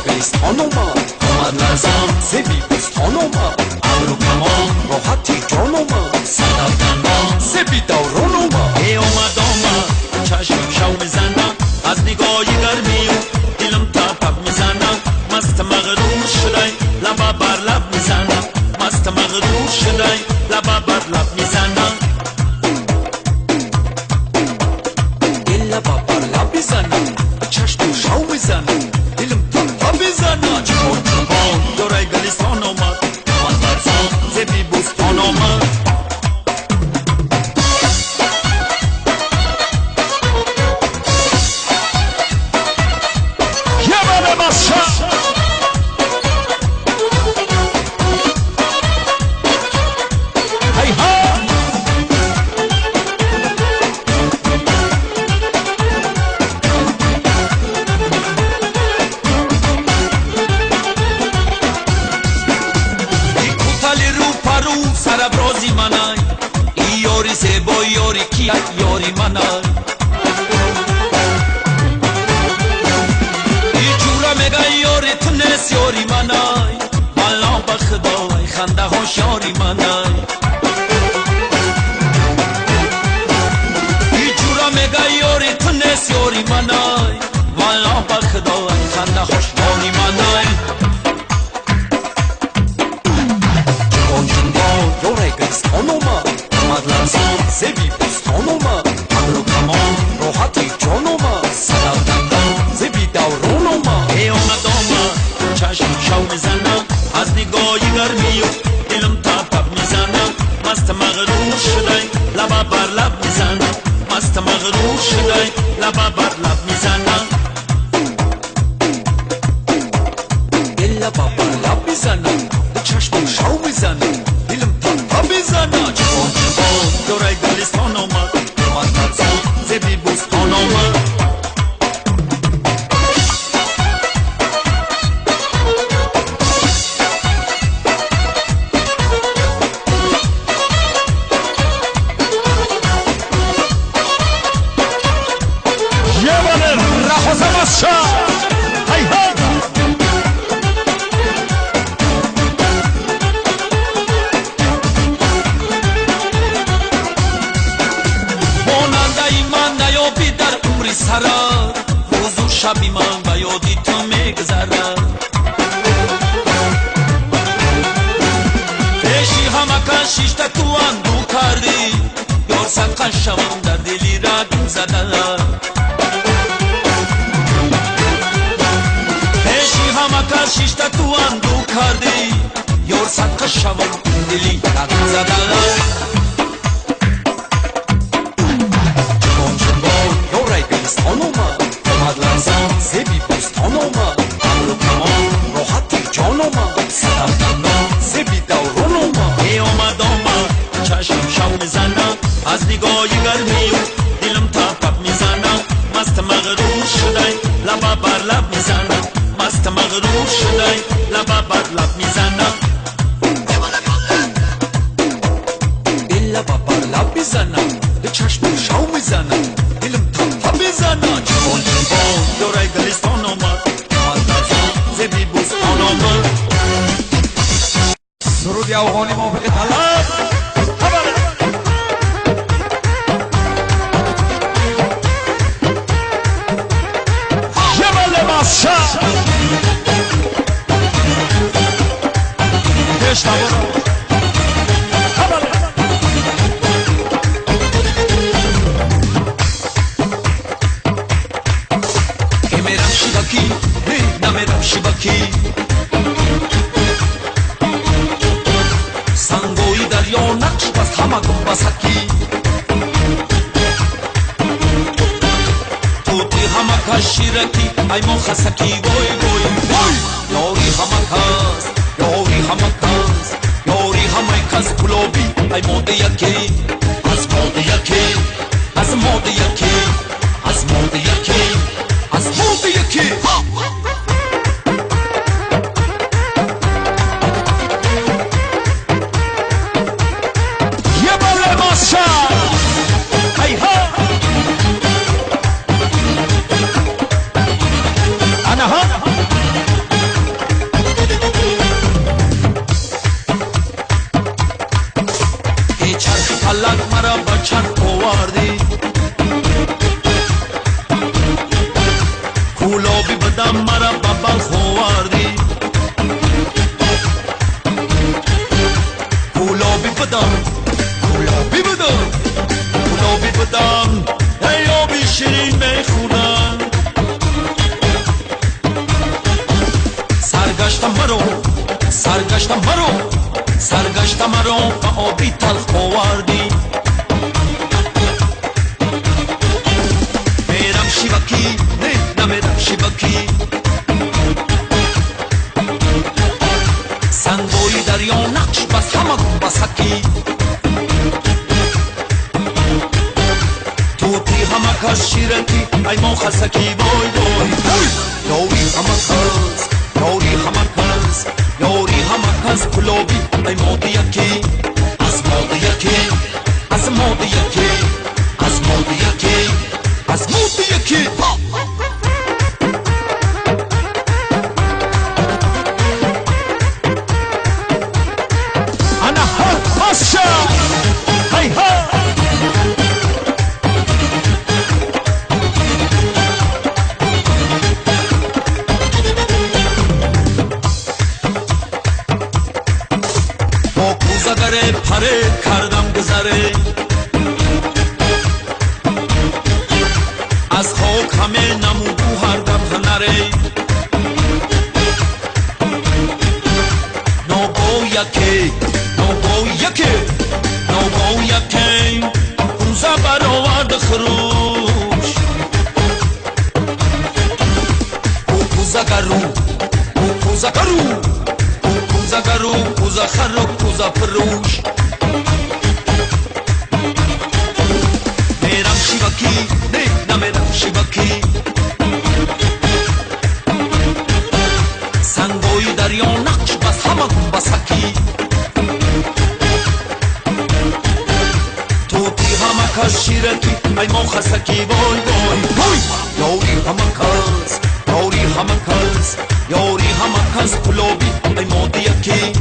گلیست خانوما آمد لرزان زبی بست خانوما ابرو کمان راحتی جانوما صدف دندان زبی دورانوما ای اومد چشم شو میزنم از نگاه گرمی دلم تپ میزنم مست مغرور شدی لبا بر لب میزنم مست مغرور شدی لبا بر لب میزنم لبا بر لب میزنم چشم شو میزنم دلم تپ میزنم چون دورای گلیستان اومد من برزان زبی بوستان اومد سرابرازی منای ای یاری زیبا یاری کیا یاری منای ای جورا میگه یاری تنس یاری منای والا بخدای خنده هاش یاری منای ای جورا میگه یاری تنس یاری منای والا بخدای خنده هاش یاری منای یوره گلیست خانوما آمد لرزان زبی بست خانوما ابرو کمان راحتی جانوما صدف دندان زبی دورانوما ای آمد چشم شو میزنم از نگاه گرمی دلم تپ میزنم مست مغرور شدی لبا بر لب میزنم مست مغرور شدی لبا بر لب میزنم لبا بر لب میزنم چشم شو میزنم دلم تپ میزنم چون دورای گلیستان اومد من برزان زبی بوستان اومد سرا روز و شبی من و یادی تو میگذرم پیشی همکن شیشت تو اندو کردی یار سنقن شوم در دلی رگم زدم پیشی همکن شیشت تو اندو کردی یار سنقن شوم دلی رگم زدم خانوما آمد لرزان زبی بوستان اومد ابرو کمان راحتی جانوما صدف دندان زبی دورانوما ای آمد چشم شو میزنم از نگاه گرمی دلم تپ میزنم مست مغرور شدی لبا بر لب میزنم مست مغرور شدی لبا بر لب میزنم لبا بر لب میزنم چشم شو میزنم دلم تپ میزنم چون دورای گلیستان اومد من برزان زبی بوستان اومد سرود افغانی موافق طلب جبل مسجد نمیرم شبکی سنگوی دریا نقش بس همه گم بسکی توتی همه کش شیرکی ای مو خسکی گوی گوی گوی یاری همه کس یاری همه کس یاری همه کس کلوبی ای موده یکی از موده یکی از موده یکی از موده یکی از موده یکی سرگشت مرو و آبی تلخ آوردی میرم شیبکی نه نمیرم شیبکی سنگوی دریا نقش بس همه گون بسکی توتی همه کس شیرکی ای ما خسکی بای بای یاری همه کس یاری همه کس یاری همه کس کلوبی ای مادی یکی از مادی یکی از مادی یکی از مادی یکی از مادی یکی انا ها ماشا هی ها زگره پره کردم گذره از خاک همه نمودو هر دم هنره نوگو یکی نوگو یکی نوگو یکی روزه برآورد خروش کوکو زگرو کوکو زگرو زگرو کوزا خرو کوزا فروش میرم شیبکی نه نمیرم شیبکی سنگوی دریا نقش بس همه گون بسکی توتی همه کس شیرکی ای ما خسکی بای بای بای یاری همه کس یاری همه کس یاری همه کس کلوبی ای مادی یکی